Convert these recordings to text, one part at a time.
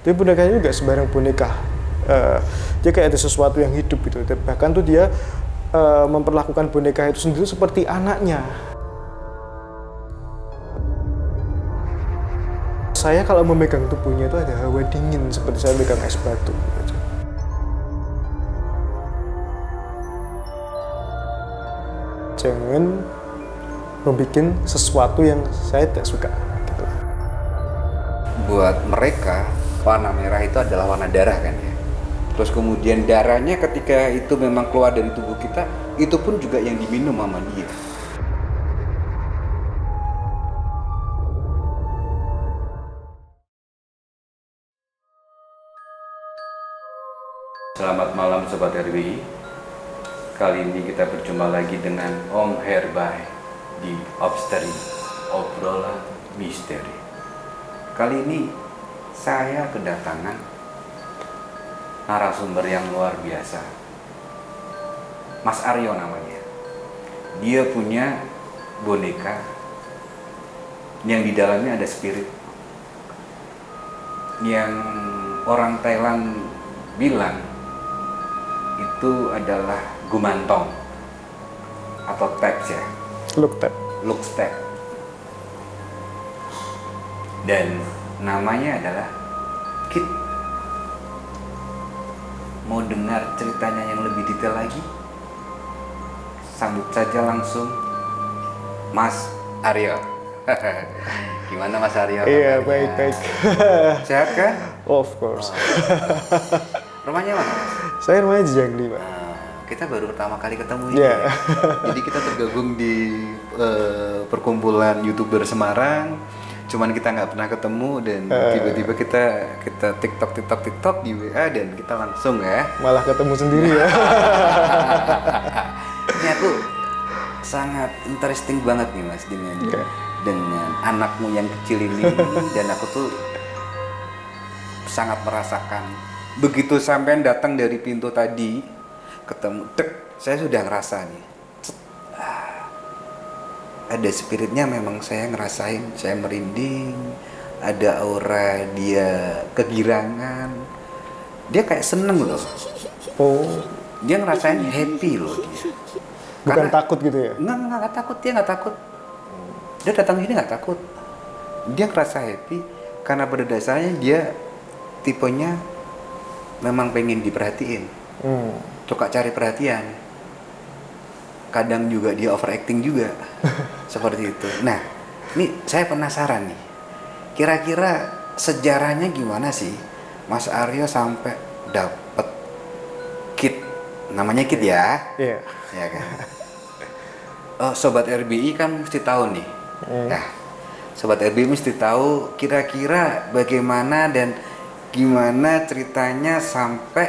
Tapi bonekanya juga sembarang boneka. Dia kayak ada sesuatu yang hidup gitu. Bahkan tuh dia memperlakukan boneka itu sendiri seperti anaknya. Saya kalau memegang tubuhnya itu ada hawa dingin seperti saya memegang es batu. Jangan membuat sesuatu yang saya tidak suka. Gitu. Buat mereka warna merah itu adalah warna darah kan ya. Terus kemudian darahnya ketika itu memang keluar dari tubuh kita, itu pun juga yang diminum sama dia. Selamat malam Sobat RWI. Kali ini kita berjumpa lagi dengan Om Herbai di Obsteri, Obrolan Misteri. Kali ini saya kedatangan narasumber yang luar biasa. Mas Aryo namanya. Dia punya boneka yang di dalamnya ada spirit. Yang orang Thailand bilang itu adalah gumantong atau taps ya. Look tap. Dan namanya adalah Kit. Mau dengar ceritanya yang lebih detail lagi? Sambut saja langsung Mas Aryo. Gimana Mas Aryo? Iya, baik. Sehat kan? Of course. Rumahnya mana Mas? Saya rumahnya di Jangli, Pak. Kita baru pertama kali ketemu ini. Yeah. Jadi kita tergabung di perkumpulan YouTuber Semarang. Cuman kita nggak pernah ketemu dan tiba-tiba kita TikTok di WA dan kita langsung ya. Malah ketemu sendiri ya. Ini aku sangat interesting banget nih Mas dengan anakmu yang kecil ini dan aku tuh sangat merasakan begitu sampean datang dari pintu tadi ketemu saya sudah ngerasa nih ada spiritnya, memang saya ngerasain, saya merinding, ada aura dia kegirangan, dia kayak seneng loh. Dia ngerasain happy loh dia. Bukan takut gitu ya? Nggak takut, dia nggak takut. Dia datang sini nggak takut. Dia ngerasa happy karena pada dasarnya dia tipenya memang pengen diperhatiin. Suka cari perhatian. Kadang juga dia overacting juga. Seperti itu. Nah, ini saya penasaran nih. Kira-kira sejarahnya gimana sih Mas Aryo sampai dapet Kit? Namanya Kit ya? Iya. Ya kan? Oh, Sobat RBI kan mesti tahu nih. Nah, Sobat RBI mesti tahu kira-kira bagaimana dan gimana ceritanya sampai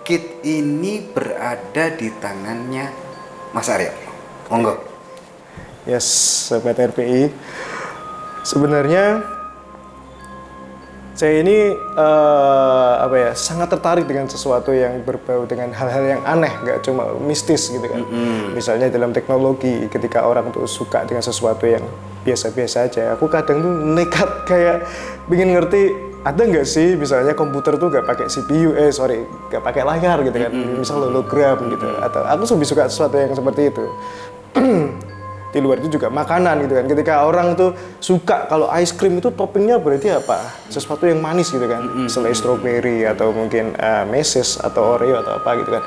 Kit ini berada di tangannya Mas Aryo. Monggo. Yes, Sobat RPI. Sebenarnya saya ini sangat tertarik dengan sesuatu yang berbau dengan hal-hal yang aneh, nggak cuma mistis gitu kan. Misalnya dalam teknologi, ketika orang tuh suka dengan sesuatu yang biasa-biasa aja, aku kadang tuh nekat kayak ingin ngerti ada nggak sih misalnya komputer tuh nggak pakai CPU, nggak pakai layar gitu kan, misal hologram gitu, atau aku lebih suka sesuatu yang seperti itu. Di luar itu juga makanan gitu kan, ketika orang tuh suka kalau ice cream itu toppingnya berarti apa, sesuatu yang manis gitu kan, selain strawberry atau mungkin meses atau oreo atau apa gitu kan.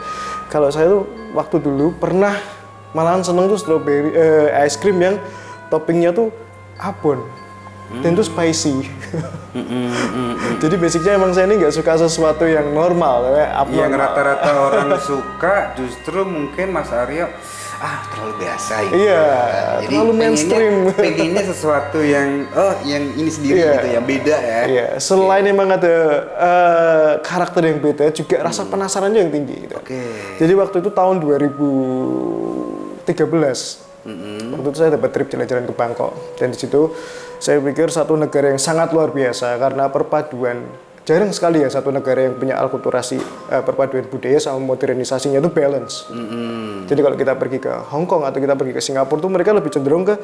Kalau saya tuh waktu dulu pernah malahan seneng tuh strawberry ice cream yang toppingnya tuh abon dan itu spicy. Jadi basicnya emang saya ini nggak suka sesuatu yang normal, abnormal. Yang rata-rata orang suka justru mungkin Mas Aryo terlalu biasa gitu. Iya, Jadi terlalu mainstream. Pengennya sesuatu yang yang ini sendiri gitu, yang beda ya. Iya, selain emang ada karakter yang beda, juga rasa penasarannya yang tinggi gitu. Jadi waktu itu tahun 2013. Waktu itu saya dapat trip jalan-jalan ke Bangkok dan di situ saya pikir satu negara yang sangat luar biasa karena perpaduan, jarang sekali ya satu negara yang punya alkulturasi, perpaduan budaya sama modernisasinya itu balance. Jadi kalau kita pergi ke Hong Kong atau kita pergi ke Singapura tuh mereka lebih cenderung ke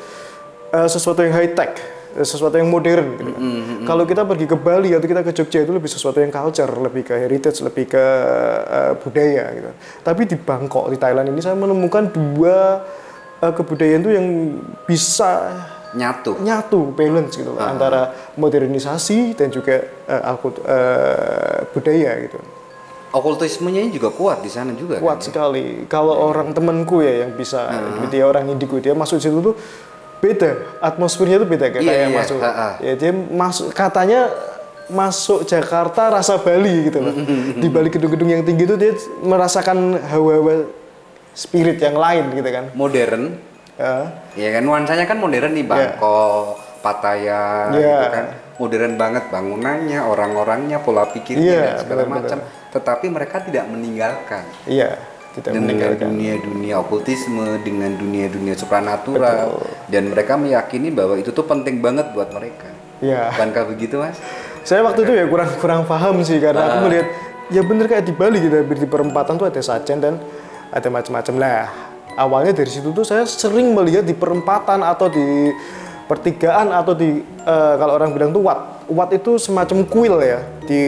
sesuatu yang high tech, sesuatu yang modern gitu kan. Kalau kita pergi ke Bali atau kita ke Jogja itu lebih sesuatu yang culture, lebih ke heritage, lebih ke budaya gitu. Tapi di Bangkok, di Thailand ini saya menemukan dua kebudayaan itu yang bisa nyatu balance gitu antara modernisasi dan juga budaya gitu. Okultismenya juga kuat di sana juga. Kuat sekali. Kalau orang temanku ya yang bisa, dia orang indigo, dia masuk situ tuh beda, atmosfernya tuh beda kayak masuk. Ya dia masuk, katanya masuk Jakarta rasa Bali gitu loh. Di balik gedung-gedung yang tinggi itu dia merasakan hawa-hawa spirit yang lain gitu kan. Modern. Ya kan nuansanya kan modern nih, Bangkok, Pattaya gitu kan. Modern banget bangunannya, orang-orangnya, pola pikirnya dan segala macam. Tetapi mereka tidak meninggalkan. Tidak meninggalkan dunia okultisme, dengan dunia supranatural. Dan mereka meyakini bahwa itu tuh penting banget buat mereka. Bukankah begitu, Mas? Saya waktu itu ya kurang paham sih, karena aku melihat ya bener kayak di Bali gitu, di perempatan tuh ada sajen dan ada macam-macam lah. Awalnya dari situ tuh saya sering melihat di perempatan atau di pertigaan atau di kalau orang bilang tuh wat itu semacam kuil ya di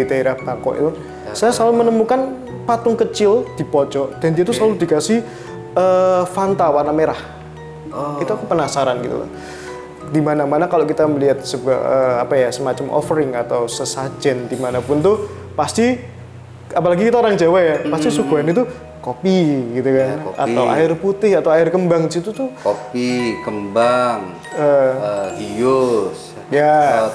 daerah Bangkok itu. Saya selalu menemukan patung kecil di pojok dan dia tuh selalu dikasih Fanta warna merah. Itu aku penasaran gitu loh. Di mana-mana kalau kita melihat sebuah semacam offering atau sesajen dimanapun tuh pasti, apalagi kita orang Jawa ya, pasti suguhan itu kopi gitu kan, atau air putih atau air kembang situ tuh. Kopi, kembang, hius,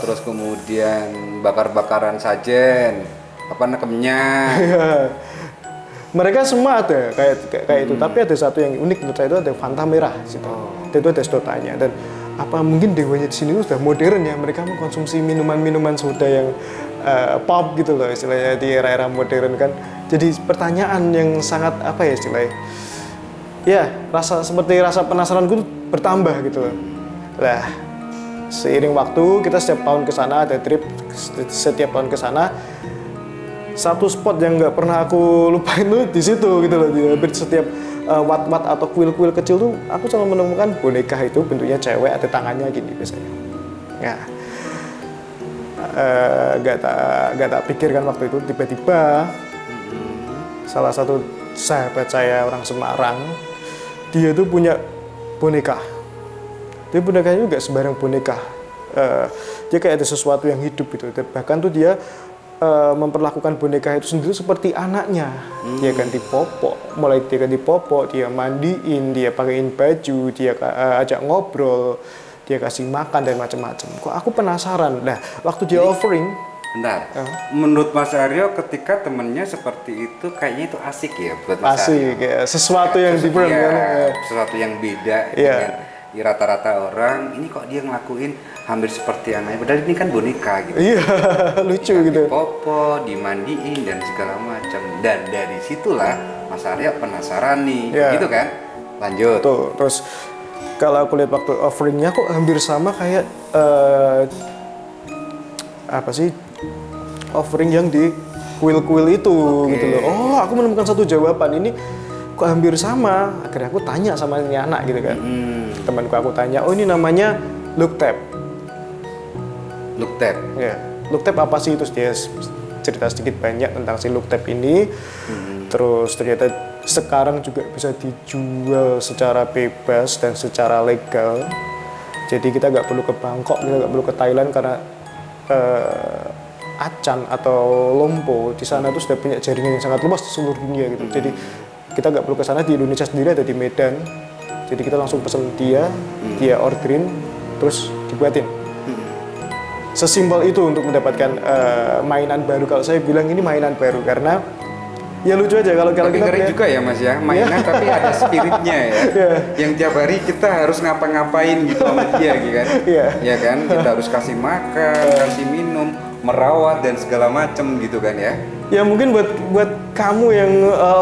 terus kemudian bakar-bakaran sajen, nekemnya. Mereka semua ada kayak itu, tapi ada satu yang unik menurut saya, itu ada Fanta merah situ. Dan itu ada sedotannya, dan apa mungkin dewanya di sini sudah modern ya, mereka mengkonsumsi minuman soda yang pop gitu loh istilahnya di era-era modern kan. Jadi pertanyaan yang sangat istilahnya, ya seperti rasa penasaranku bertambah gitu loh. Lah seiring waktu kita setiap tahun ke sana, ada trip setiap tahun ke sana. Satu spot yang nggak pernah aku lupain tuh di situ gitu loh. Di hampir setiap wat-wat atau kuil-kuil kecil tuh aku selalu menemukan boneka itu bentuknya cewek, ada tangannya gini biasanya. Ya, nggak tak pikirkan waktu itu, tiba-tiba salah satu sahabat saya orang Semarang, dia tuh punya boneka. Dia bonekanya juga sembarang boneka. Dia kayak ada sesuatu yang hidup gitu. Bahkan tuh dia memperlakukan boneka itu sendiri seperti anaknya. Dia ganti popok, mulai dia ganti popok, dia mandiin, dia pakaiin baju, dia ajak ngobrol, dia kasih makan dan macam-macam. Kok aku penasaran. Nah, waktu dia offering, bentar. Menurut Mas Aryo, ketika temennya seperti itu, kayaknya itu asik ya buat Mas Aryo. Asik ya, sesuatu yang different kan. Sesuatu yang beda dengan rata-rata orang. Ini kok dia ngelakuin hampir seperti anaknya, padahal ini kan boneka gitu. Iya, lucu gitu. Popo, dimandiin dan segala macam. Dan dari situlah Mas Aryo penasaran nih, gitu kan? Lanjut. Tuh, terus kalau aku lihat waktu offeringnya kok hampir sama kayak offering yang di kuil-kuil itu gitu loh. Oh, aku menemukan satu jawaban, ini kok hampir sama. Akhirnya aku tanya sama ini anak gitu kan. Temanku aku tanya, oh ini namanya Luktep. Luktep? Ya, Luktep apa sih? Terus dia cerita sedikit banyak tentang si Luktep ini. Terus ternyata sekarang juga bisa dijual secara bebas dan secara legal. Jadi kita nggak perlu ke Bangkok, kita nggak perlu ke Thailand karena Acan atau Lompo di sana tuh sudah punya jaringan yang sangat luas di seluruh dunia gitu. Jadi kita nggak perlu ke sana, di Indonesia sendiri ada di Medan. Jadi kita langsung pesen dia orderin, terus dibuatin. Sesimpel itu untuk mendapatkan mainan baru. Kalau saya bilang ini mainan baru karena ya lucu aja kalau kita ngeri juga ya Mas ya, mainan tapi ada spiritnya ya. Yang tiap hari kita harus ngapa-ngapain gitu sama dia gitu kan. Ya kan, kita harus kasih makan, kasih minum, merawat dan segala macem gitu kan ya. Ya mungkin buat kamu yang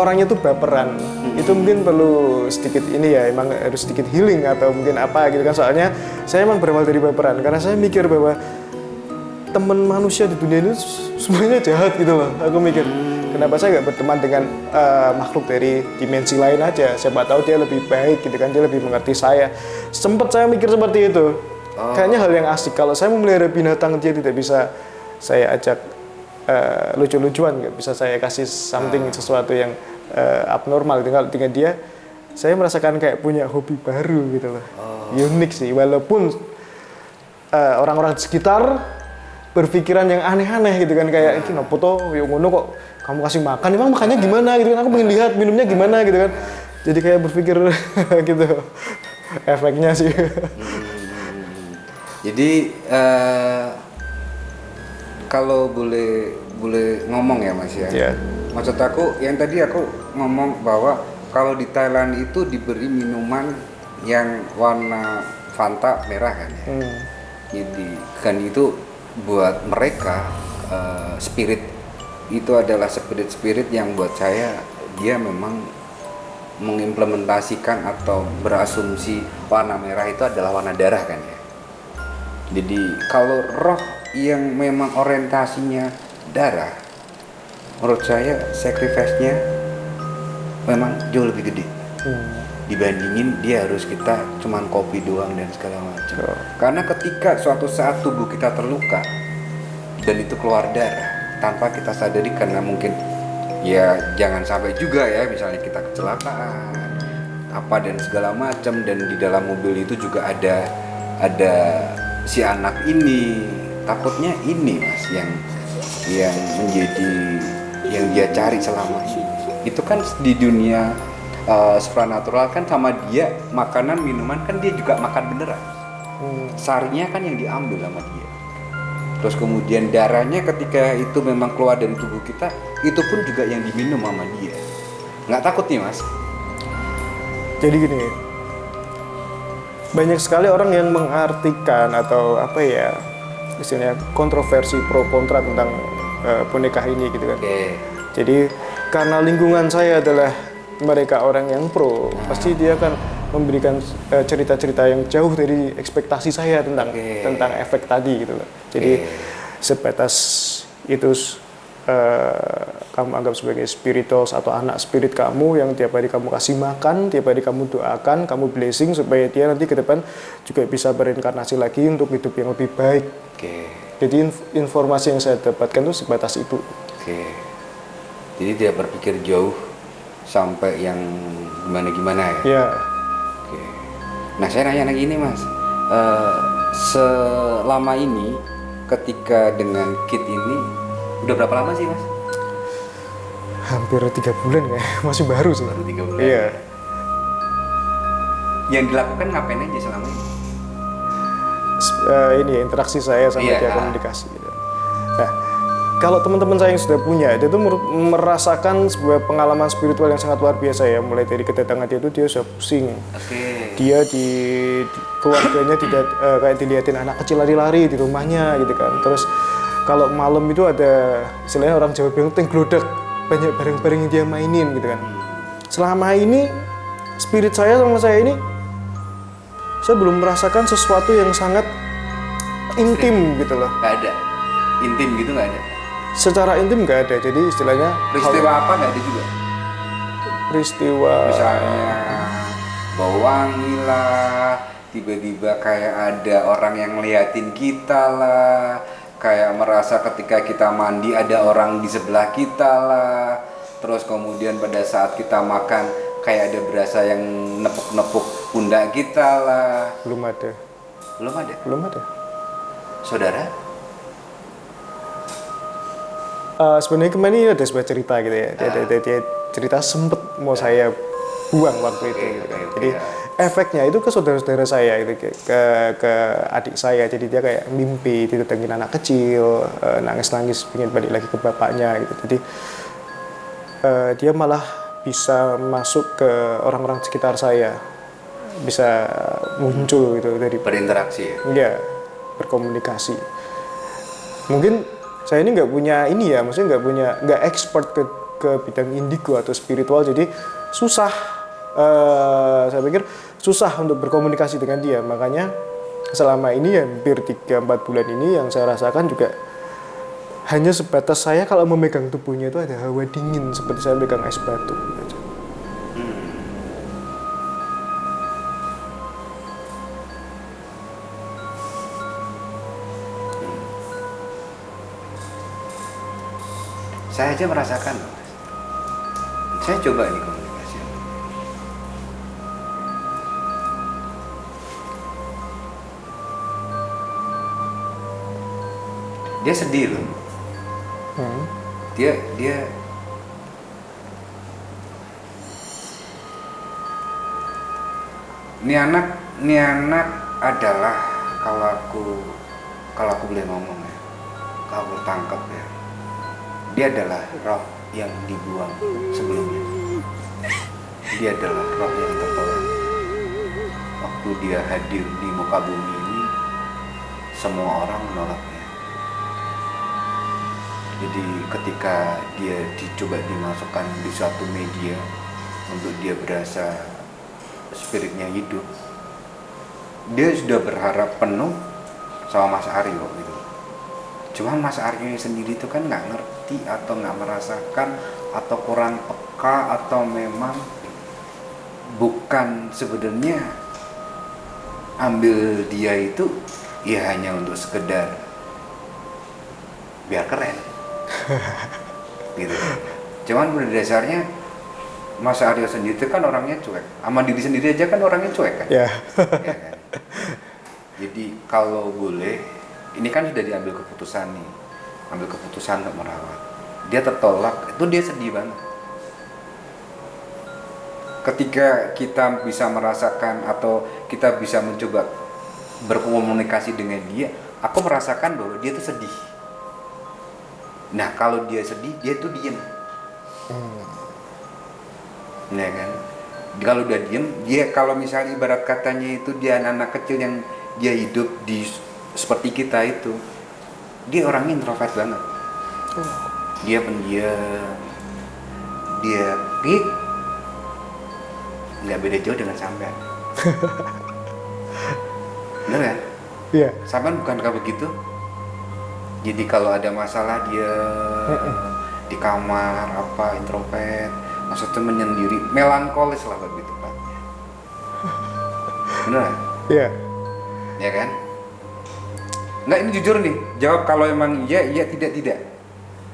orangnya tuh baperan, itu mungkin perlu sedikit ini ya, emang harus sedikit healing atau mungkin apa gitu kan. Soalnya saya emang berawal dari baperan karena saya mikir bahwa teman manusia di dunia ini semuanya jahat gitu loh. Aku mikir Kenapa saya nggak berteman dengan makhluk dari dimensi lain aja? Siapa tahu dia lebih baik gitu kan, dia lebih mengerti saya. Sempet saya mikir seperti itu. Kayaknya hal yang asik. Kalau saya memelihara binatang, dia tidak bisa saya ajak lucu-lucuan, nggak bisa saya kasih something sesuatu yang abnormal. Dengan dia, saya merasakan kayak punya hobi baru gitu loh. Unik sih, walaupun orang-orang di sekitar berpikiran yang aneh-aneh gitu kan, kayak ini nopo to yo ngono kok kamu kasih makan, emang makannya gimana gitu kan, aku pengen lihat minumnya gimana gitu kan, jadi kayak berpikir gitu efeknya sih. Jadi kalau boleh ngomong ya Mas ya. Yeah. Maksud aku yang tadi aku ngomong bahwa kalau di Thailand itu diberi minuman yang warna Fanta merah kan ya. Jadi kan itu buat mereka spirit itu adalah spirit yang buat saya dia memang mengimplementasikan atau berasumsi warna merah itu adalah warna darah kan ya. Jadi kalau roh yang memang orientasinya darah, menurut saya sacrifice-nya memang jauh lebih gede. Dibandingin dia harus kita cuman kopi doang dan segala macam. Karena ketika suatu saat tubuh kita terluka dan itu keluar darah tanpa kita sadari, karena mungkin ya jangan sampai juga ya misalnya kita kecelakaan apa dan segala macam, dan di dalam mobil itu juga ada si anak ini, takutnya ini Mas yang menjadi yang dia cari selama ini. Itu kan di dunia supranatural kan, sama dia makanan minuman kan dia juga makan beneran. Sarinya kan yang diambil sama dia. Terus kemudian darahnya ketika itu memang keluar dari tubuh kita, itu pun juga yang diminum sama dia. Nggak takut nih Mas? Jadi gini, banyak sekali orang yang mengartikan atau apa ya istilahnya kontroversi pro kontra tentang boneka ini gitu kan. Jadi karena lingkungan saya adalah mereka orang yang pro, pasti dia akan memberikan cerita-cerita yang jauh dari ekspektasi saya tentang efek tadi gitu loh. Jadi sebatas itu kamu anggap sebagai spirituals atau anak spirit kamu yang tiap hari kamu kasih makan, tiap hari kamu doakan, kamu blessing supaya dia nanti ke depan juga bisa berinkarnasi lagi untuk hidup yang lebih baik. Jadi informasi yang saya dapatkan itu sebatas itu. Jadi dia berpikir jauh sampai yang gimana ya? Ya. Nah saya nanya lagi ini Mas, selama ini ketika dengan kit ini udah berapa lama sih Mas? Hampir 3 bulan ya, masih baru sih. Baru 3 bulan. Iya. Yang dilakukan ngapain aja selama ini? Ini ya, interaksi saya sama dia, komunikasi gitu. Nah, kalau teman-teman saya yang sudah punya, dia tuh merasakan sebuah pengalaman spiritual yang sangat luar biasa ya. Mulai dari kedatangan dia itu dia sudah pusing. Dia di keluarganya tidak kayak dilihatin anak kecil lari-lari di rumahnya gitu kan. Terus kalau malam itu ada istilahnya orang Jawa bilang tengglodek, banyak barang-barang yang dia mainin gitu kan. Selama ini spirit saya sama saya ini saya belum merasakan sesuatu yang sangat intim gitu loh. Nggak ada intim gitu, nggak ada. Secara intim nggak ada, jadi istilahnya peristiwa apa nggak ada juga. Peristiwa misalnya bau wangi lah, tiba-tiba kayak ada orang yang ngeliatin kita lah, kayak merasa ketika kita mandi ada orang di sebelah kita lah, terus kemudian pada saat kita makan kayak ada berasa yang nepuk-nepuk pundak kita lah. Belum ada. Belum ada. Saudara? Sebenarnya kemarin ada sebuah cerita gitu ya. Dia cerita sempet mau saya buang waktu itu. Gitu. Jadi efeknya itu ke saudara-saudara saya gitu, ke adik saya. Jadi dia kayak mimpi didatengin anak kecil, nangis-nangis pengen balik lagi ke bapaknya gitu. Jadi dia malah bisa masuk ke orang-orang sekitar saya, bisa muncul gitu dari berinteraksi ya? Iya, berkomunikasi. Mungkin saya ini nggak punya ini ya, maksudnya nggak expert ke bidang indigo atau spiritual, jadi susah. Saya pikir susah untuk berkomunikasi dengan dia, makanya selama ini hampir 3-4 bulan ini yang saya rasakan juga hanya sebatas saya kalau memegang tubuhnya itu ada hawa dingin seperti saya memegang es batu aja. Saya aja merasakan, Mas. Saya coba ini komunikasi. Dia sedih loh. Dia ini anak adalah kalau aku boleh ngomong ya, kalau aku tangkap ya, dia adalah roh yang dibuang sebelumnya. Dia adalah roh yang tertolak. Waktu dia hadir di muka bumi ini, semua orang menolaknya. Jadi ketika dia dicoba dimasukkan di suatu media untuk dia berasa spiritnya hidup, dia sudah berharap penuh sama Mas Aryo gitu. Cuman Mas Aryo sendiri itu kan nggak ngerti atau nggak merasakan atau kurang peka atau memang bukan sebenarnya ambil dia itu ya hanya untuk sekedar biar keren gitu. Cuman pada dasarnya Mas Aryo sendiri itu kan orangnya cuek, sama diri sendiri aja kan orangnya cuek kan. Ya. Ya kan? Jadi kalau boleh, ini kan sudah diambil keputusan nih, ambil keputusan untuk merawat. Dia tertolak, itu dia sedih banget. Ketika kita bisa merasakan atau kita bisa mencoba berkomunikasi dengan dia, aku merasakan bahwa dia tuh sedih. Nah kalau dia sedih, dia tuh diem. Ya kan? Kalau udah diem, dia kalau misalnya ibarat katanya itu dia anak kecil yang dia hidup di seperti kita itu, dia orangnya introvert banget. Dia pendiam, dia pik, nggak beda jauh dengan sampean. Bener kan? Iya. Sampean bukankah begitu? Jadi kalau ada masalah dia di kamar apa introvert, maksudnya menyendiri, melankolis lah lebih tepatnya. Bener kan? Iya. Ya kan? Nggak, ini jujur nih, jawab kalau emang iya, iya, tidak.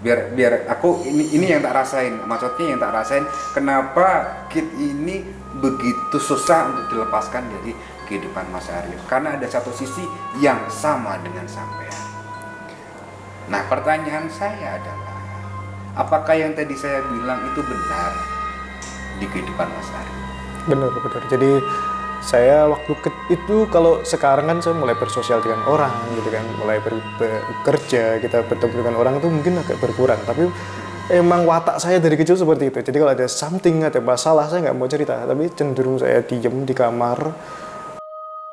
Biar aku ini yang tak rasain, maksudnya yang tak rasain kenapa Kit ini begitu susah untuk dilepaskan dari kehidupan Mas Aryo, karena ada satu sisi yang sama dengan sampean. Nah pertanyaan saya adalah, apakah yang tadi saya bilang itu benar di kehidupan Mas Aryo? Benar. Jadi saya waktu itu, kalau sekarang kan saya mulai bersosial dengan orang gitu kan, mulai bekerja, kita bertemu dengan orang itu mungkin agak berkurang, tapi emang watak saya dari kecil seperti itu. Jadi kalau ada ada masalah, saya nggak mau cerita, tapi cenderung saya diem di kamar.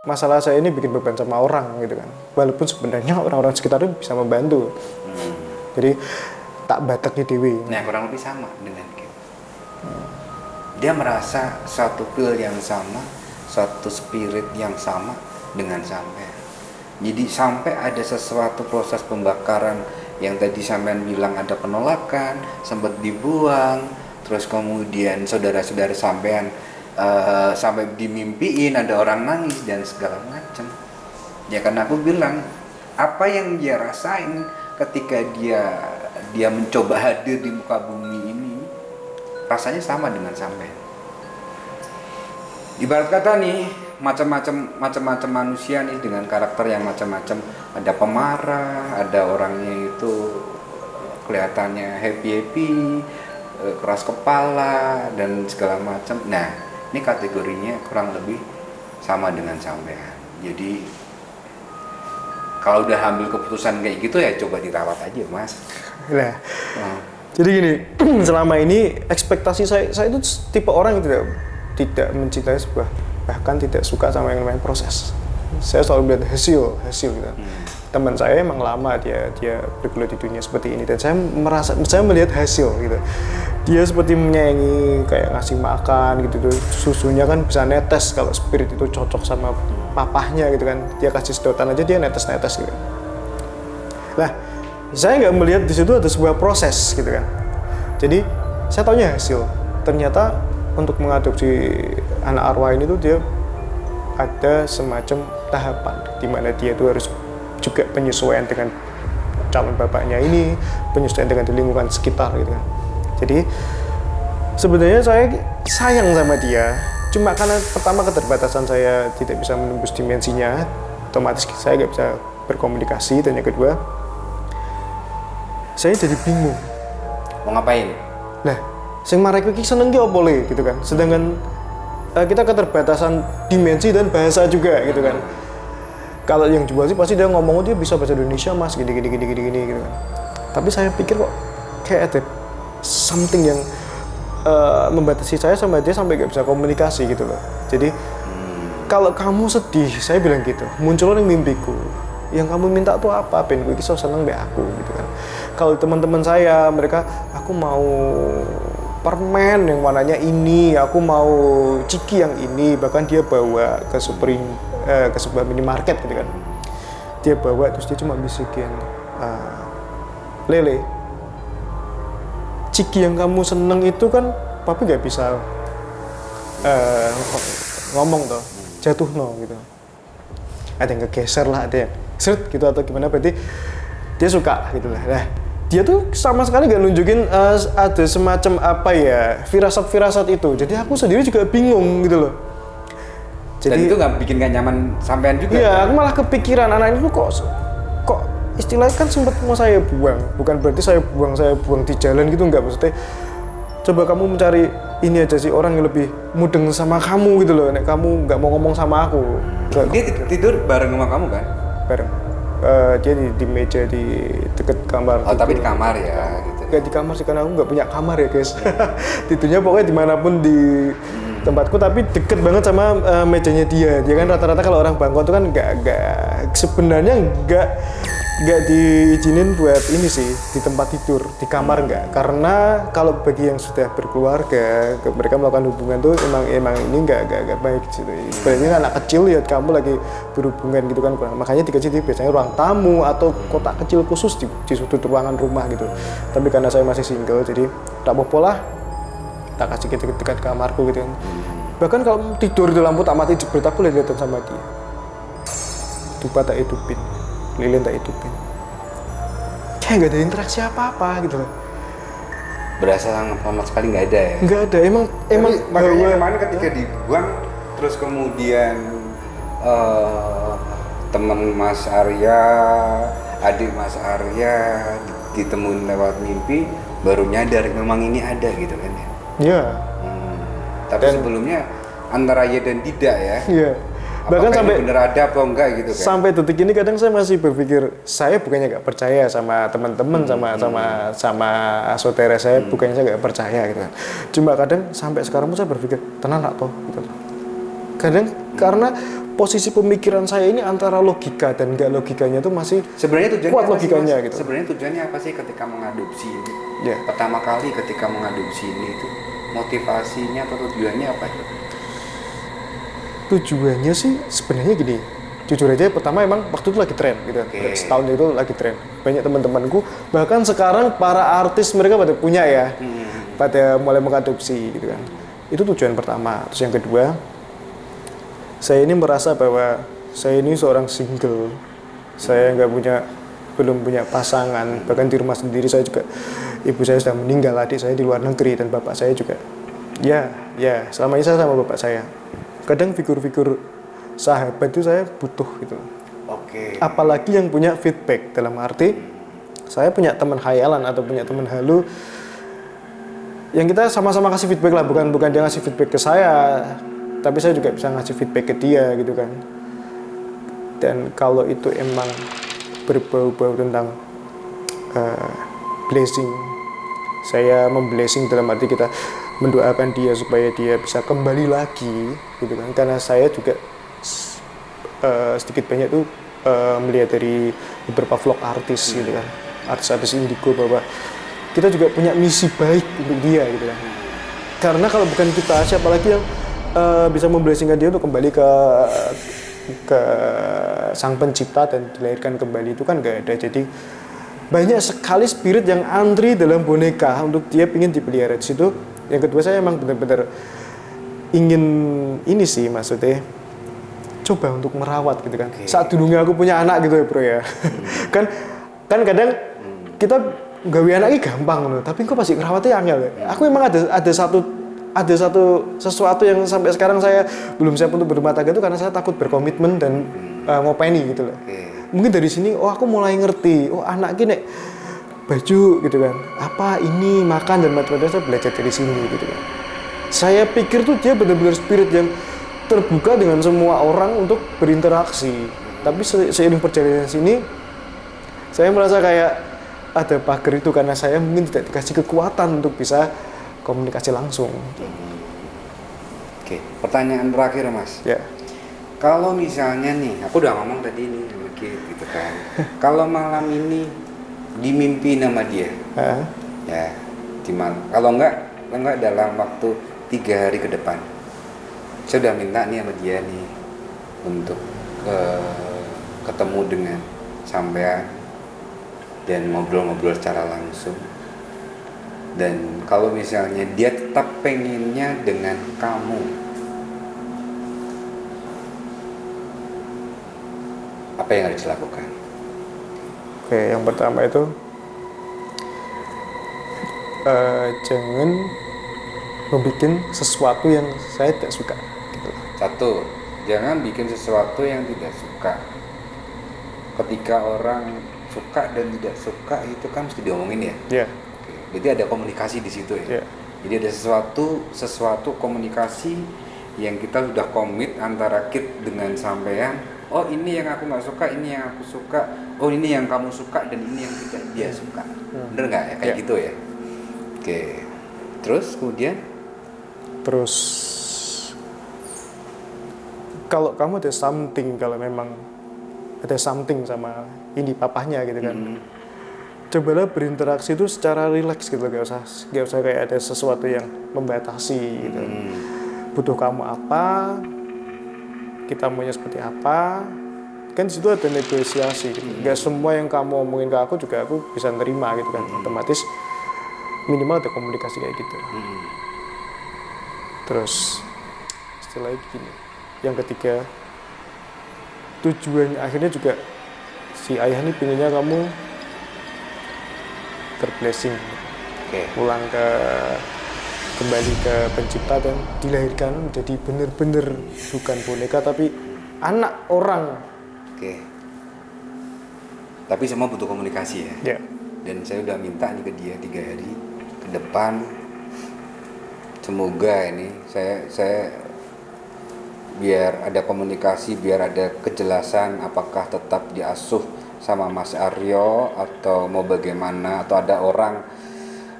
Masalah saya ini bikin beban sama orang gitu kan, walaupun sebenarnya orang-orang sekitar itu bisa membantu. Jadi tak batak di dewi. Nah kurang lebih sama dengan kita. Dia merasa satu feel yang sama, satu spirit yang sama dengan sampean. Jadi sampai ada sesuatu proses pembakaran yang tadi sampean bilang ada penolakan, sempat dibuang, terus kemudian saudara-saudara sampean sampai dimimpiin ada orang nangis dan segala macam. Ya kan aku bilang, apa yang dia rasain ketika dia mencoba hadir di muka bumi ini rasanya sama dengan sampean. Ibarat kata nih, macam-macam manusia nih dengan karakter yang macam-macam. Ada pemarah, ada orangnya itu kelihatannya happy, keras kepala dan segala macam. Nah, ini kategorinya kurang lebih sama dengan sampean. Jadi kalau udah ambil keputusan kayak gitu ya coba dirawat aja, Mas. Nah, jadi gini, selama ini ekspektasi saya itu tipe orang yang tidak mencintai sebuah, bahkan tidak suka sama yang namanya proses. Saya selalu melihat hasil gitu. Teman saya emang lama dia bergelut di dunia seperti ini, dan saya melihat hasil gitu. Dia seperti menyayangi, kayak ngasih makan gitu, susunya kan bisa netes kalau spirit itu cocok sama papahnya gitu kan. Dia kasih sedotan aja dia netes gitu. Nah, saya nggak melihat di situ ada sebuah proses gitu kan. Jadi saya taunya hasil. Ternyata untuk mengadopsi anak arwah ini tuh dia ada semacam tahapan di mana dia tuh harus juga penyesuaian dengan calon bapaknya ini, penyesuaian dengan lingkungan sekitar gitu kan. Jadi sebenarnya saya sayang sama dia, cuma karena pertama keterbatasan saya tidak bisa menembus dimensinya, otomatis saya nggak bisa berkomunikasi, dan yang kedua saya jadi bingung. Mau ngapain? Nah, sing marek iki seneng ki opo le gitu kan. Sedangkan kita keterbatasan dimensi dan bahasa juga gitu kan. Kalau yang jual sih pasti dia ngomong dia bisa bahasa Indonesia mas gini gitu kan. Tapi saya pikir kok kayak ada something yang membatasi saya sama dia sampai gak bisa komunikasi gitu loh. Jadi kalau kamu sedih, saya bilang gitu, muncul yang mimpiku. Yang kamu minta tuh apa? Pengen gue kisah seneng be aku gitu kan. Kalau teman-teman saya, mereka aku mau permen yang warnanya ini, aku mau ciki yang ini, bahkan dia bawa ke ke sebuah minimarket gitu kan. Dia bawa terus dia cuma bisikin, Lele, ciki yang kamu seneng itu kan papi nggak bisa ngomong toh, jatuh no gitu. Ada yang kegeser lah, ada yang seret gitu atau gimana, berarti dia suka gitu lah. Nah, dia tuh sama sekali nggak nunjukin ada semacam apa ya, firasat-firasat itu. Jadi aku sendiri juga bingung gitu loh. Dan itu nggak bikin nggak nyaman sampean juga? Iya, kan? aku malah kepikiran anak itu kok istilahnya kan sempat mau saya buang. Bukan berarti saya buang di jalan gitu, nggak, maksudnya coba kamu mencari ini aja sih orang yang lebih mudeng sama kamu gitu loh. Nek kamu nggak mau ngomong sama aku. Dia tidur bareng sama kamu kan? Bareng. Dia di meja di deket kamar. Oh, tapi di kamar ya gitu. Gak di kamar sih, karena aku nggak punya kamar ya guys. Tidurnya pokoknya dimanapun di tempatku, tapi deket banget sama mejanya dia. Dia kan rata-rata kalau orang Bangkok itu kan sebenarnya nggak diizinin buat ini sih di tempat tidur, di kamar nggak. Karena kalau bagi yang sudah berkeluarga, mereka melakukan hubungan tuh emang ini nggak baik gitu. Sebenarnya anak kecil lihat kamu lagi berhubungan gitu kan, makanya dikasih biasanya ruang tamu atau kotak kecil khusus di sudut ruangan rumah gitu. Tapi karena saya masih single, jadi tak apa-apa lah, tak kasih dekat kamarku gitu kan. Bahkan kalau tidur di lampu tak mati jebret, aku lihat sama dia. Dupa tak hidupin, lilin tak hidupin. Kayak nggak ada interaksi apa-apa gitu loh. Berasa sama sekali nggak ada ya? Nggak ada, emang makanya kemarin ketika dibuang, terus kemudian teman Mas Arya, adik Mas Arya ditemuin lewat mimpi, baru nyadar memang ini ada gitu kan ya? Iya. Tapi sebelumnya antara ya dan tidak ya? Iya. Bahkan apakah sampai ini bener ada apa enggak gitu kan? Sampai detik ini kadang saya masih berpikir, saya bukannya nggak percaya sama teman-teman, sama saudara saya, bukannya saya nggak percaya gitu kan. Cuma kadang sampai sekarang pun saya berpikir tenang nggak toh gitu. Kadang karena posisi pemikiran saya ini antara logika dan nggak logikanya itu masih sebenarnya tujuannya kuat logikanya sih, gitu. Sebenarnya tujuannya apa sih ketika mengadopsi ini? Yeah. Pertama kali ketika mengadopsi ini itu motivasinya atau tujuannya apa? Tujuannya sih sebenarnya gini, jujur aja pertama emang waktu itu lagi tren gitu. Setahun itu lagi tren. Banyak teman-temanku, bahkan sekarang para artis mereka pada punya ya, pada mulai mengadopsi gitu kan. Itu tujuan pertama. Terus yang kedua, saya ini merasa bahwa saya ini seorang single. Saya belum punya pasangan. Bahkan di rumah sendiri saya juga, ibu saya sudah meninggal, adik saya di luar negeri, dan bapak saya juga. Ya, selama ini saya sama bapak saya. Kadang figur-figur sahabat itu saya butuh gitu. Oke. Apalagi yang punya feedback, dalam arti saya punya teman khayalan atau punya teman halu yang kita sama-sama kasih feedback lah, bukan dia ngasih feedback ke saya, tapi saya juga bisa ngasih feedback ke dia gitu kan. Dan kalau itu emang berbau-bau tentang blessing, saya memblessing dalam arti kita mendoakan dia supaya dia bisa kembali lagi gitu kan. Karena saya juga sedikit banyak tuh melihat dari beberapa vlog artis gitu kan, artis-artis indigo, bahwa kita juga punya misi baik untuk dia gitu kan. Karena kalau bukan kita, siapa lagi yang bisa memblessingkan dia untuk kembali ke sang pencipta dan dilahirkan kembali, itu kan nggak ada. Jadi banyak sekali spirit yang antri dalam boneka untuk dia ingin dipelihara di situ. Yang kedua saya emang benar-benar ingin ini sih maksudnya coba untuk merawat gitu kan. Saat dulunya aku punya anak gitu ya bro ya. kan kadang kita gawe anaknya gampang loh, tapi kok pasti ngerawatnya angel. Aku memang ada satu sesuatu yang sampai sekarang saya belum siap untuk berumah tangga itu karena saya takut berkomitmen dan ngopeni gitu loh. Mungkin dari sini aku mulai ngerti, anak gini baju gitu kan, apa ini makan dan macam-macam, saya belajar dari sini gitu kan. Saya pikir tuh dia benar-benar spirit yang terbuka dengan semua orang untuk berinteraksi. Tapi seiring perjalanan sini saya merasa kayak ada pagar itu karena saya mungkin tidak dikasih kekuatan untuk bisa komunikasi langsung. Oke, pertanyaan terakhir Mas. Ya. Kalau misalnya nih, aku udah ngomong tadi nih sama Kit gitu kan. Kalau malam ini dimimpi nama dia, ya, kalau enggak dalam waktu 3 hari ke depan, saya udah minta nih sama dia nih untuk ketemu dengan sampean dan ngobrol-ngobrol secara langsung. Dan kalau misalnya dia tetap pengennya dengan kamu, apa yang harus dilakukan? Oke, yang pertama itu jangan membuat sesuatu yang saya tidak suka. Gitu. 1, jangan bikin sesuatu yang tidak suka. Ketika orang suka dan tidak suka itu kan mesti diomongin ya. Yeah. Jadi ada komunikasi di situ ya. Yeah. Jadi ada sesuatu komunikasi yang kita sudah komit antara Kit dengan sampean. Oh ini yang aku nggak suka, ini yang aku suka. Oh ini yang kamu suka dan ini yang tidak dia suka. Bener nggak ya kayak gitu ya? Oke. Terus kemudian? Terus kalau kamu ada something, kalau memang ada something sama ini papahnya gitu kan. Cobalah berinteraksi itu secara rileks gitu, gak usah kayak ada sesuatu yang membatasi gitu. Butuh kamu apa, kita maunya seperti apa, kan di situ ada negosiasi gitu. Gak semua yang kamu omongin ke aku juga aku bisa nerima gitu kan. Otomatis minimal ada komunikasi kayak gitu. Terus setelah itu gini, yang ketiga tujuan akhirnya juga si ayah ini pinginnya kamu terblessing, pulang kembali ke pencipta dan dilahirkan menjadi benar-benar bukan boneka tapi anak orang. Tapi semua butuh komunikasi ya. Yeah. Dan saya udah minta nih ke dia 3 hari ke depan. Semoga ini saya biar ada komunikasi, biar ada kejelasan apakah tetap diasuh sama Mas Aryo atau mau bagaimana, atau ada orang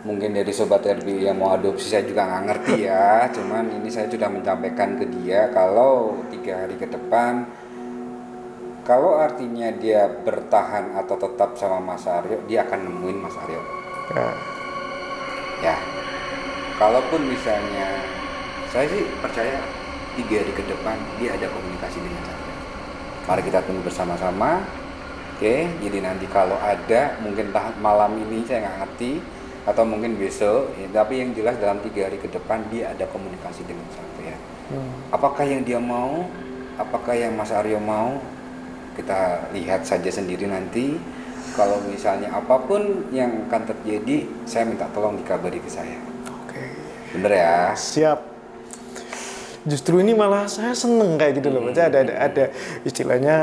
mungkin dari Sobat RB yang mau adopsi, saya juga nggak ngerti ya. Cuman ini saya sudah menyampaikan ke dia kalau 3 hari ke depan, kalau artinya dia bertahan atau tetap sama Mas Aryo, dia akan nemuin Mas Aryo. Ya. Kalaupun misalnya, saya sih percaya 3 hari ke depan dia ada komunikasi dengan saya. Mari kita tunggu bersama-sama. Oke, jadi nanti kalau ada, mungkin malam ini saya nggak ngerti, atau mungkin besok, ya, tapi yang jelas dalam 3 hari ke depan dia ada komunikasi dengan saya. Apakah yang dia mau, apakah yang Mas Aryo mau, kita lihat saja sendiri nanti. Kalau misalnya apapun yang akan terjadi, saya minta tolong dikabari ke saya. Oke. Bener ya? Siap. Justru ini malah saya seneng kayak gitu loh. Maksudnya ada istilahnya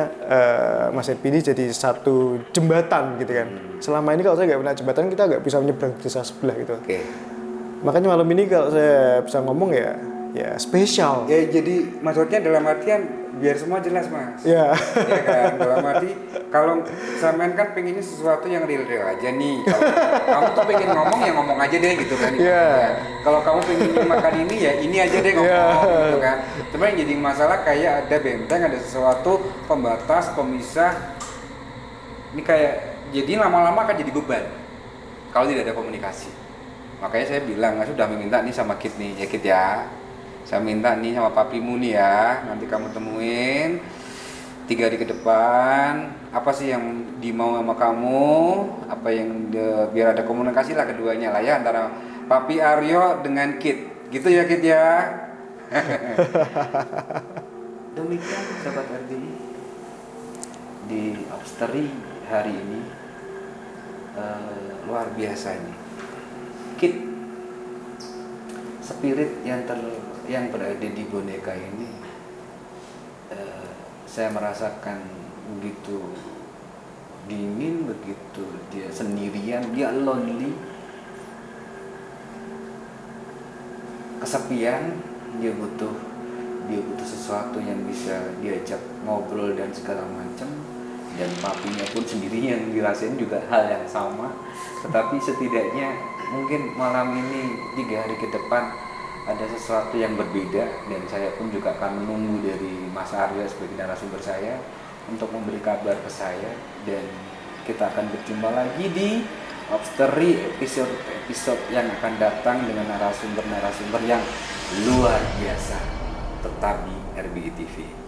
Mas Epi ini jadi satu jembatan gitu kan. Selama ini kalau saya nggak pernah jembatan, kita nggak bisa menyeberang desa sebelah gitu. Makanya malam ini kalau saya bisa ngomong ya spesial. Ya jadi maksudnya dalam artian biar semua jelas Mas. Ya. Ya kan, dalam arti kalau sampean kan pengennya sesuatu yang real aja nih. Kalau kamu tuh pengen ngomong ya ngomong aja deh gitu kan. Yeah. Kalau kamu pengen makan ini ya ini aja deh ngomong gitu kan. Cuma yang jadi masalah kayak ada benteng, ada sesuatu pembatas, pemisah. Ini kayak jadi lama-lama akan jadi beban kalau tidak ada komunikasi. Makanya saya bilang, saya sudah meminta nih sama Kit nih, ya Kit ya. Saya minta nih sama papimu nih ya, nanti kamu temuin. 3 hari ke depan apa sih yang dimau sama kamu, apa yang biar ada komunikasi lah keduanya lah ya, antara Papi Aryo dengan Kit, gitu ya Kit ya. Demikian sahabat RBI di Obsteri hari ini. Luar biasa ini Kit, spirit yang berada di boneka ini, saya merasakan begitu dingin, begitu dia sendirian, dia lonely, kesepian, dia butuh sesuatu yang bisa diajak ngobrol dan segala macam. Dan papinya pun sendiri yang dirasain juga hal yang sama. Tetapi setidaknya mungkin malam ini 3 hari ke depan ada sesuatu yang berbeda, dan saya pun juga akan menunggu dari Mas Aryo sebagai narasumber saya untuk memberi kabar ke saya, dan kita akan berjumpa lagi di Obsteri episode yang akan datang dengan narasumber yang luar biasa. Tetap di RBI TV.